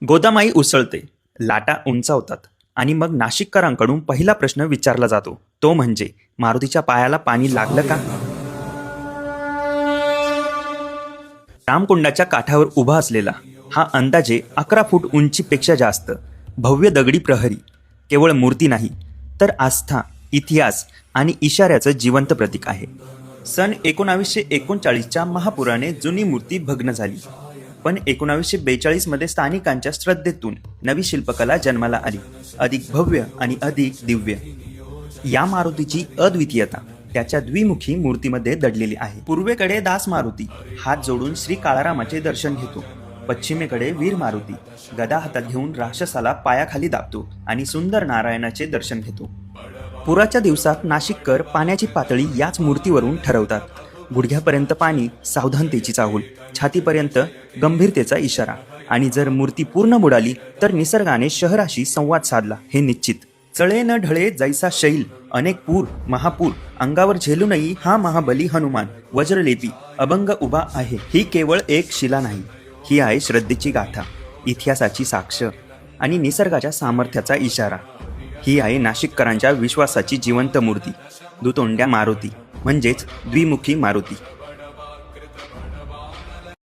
गोदामाई उसळते, लाटा उंचावतात आणि मग नाशिककरांकडून पहिला प्रश्न विचारला जातो, तो म्हणजे मारुतीच्या पायाला पाणी लागलं का? रामकुंडाच्या काठावर उभा असलेला हा अंदाजे 11 फूट उंचीपेक्षा जास्त भव्य दगडी प्रहरी केवळ मूर्ती नाही, तर आस्था, इतिहास आणि इशाऱ्याचं जिवंत प्रतीक आहे. सन 1939च्या महापुराने जुनी मूर्ती भग्न झाली, पण 1942 मध्ये स्थानिकांच्या श्रद्धेतून नवी शिल्पकला जन्माला आली, अधिक भव्य आणि अधिक दिव्य. या मारुतीची अद्वितीयता त्याच्या द्विमुखी मूर्तीमध्ये दडलेली आहे. पूर्वेकडे दास मारुती हात जोडून श्री काळारामाचे दर्शन घेतो, पश्चिमेकडे वीर मारुती गदा हातात घेऊन राक्षसाला पायाखाली दाबतो आणि सुंदर नारायणाचे दर्शन घेतो. पुराच्या दिवसात नाशिककर पाण्याची पातळी याच मूर्तीवरून ठरवतात. गुडघ्यापर्यंत पाणी सावधानतेची चाहूल, छातीपर्यंत गंभीरतेचा इशारा, आणि जर मूर्ती पूर्ण बुडाली तर निसर्गाने शहराशी संवाद साधला हे निश्चित. चळे न ढळे जैसा शैल, अनेक पूर महापूर अंगावर झेलूनही हा महाबली हनुमान वज्रलेपी अभंग उभा आहे. ही केवळ एक शिला नाही, ही आहे श्रद्धेची गाथा, इतिहासाची साक्ष आणि निसर्गाच्या सामर्थ्याचा इशारा. ही आहे नाशिककरांच्या विश्वासाची जिवंत मूर्ती, दुतोंड्या मारुती म्हणजेच द्विमुखी मारुती.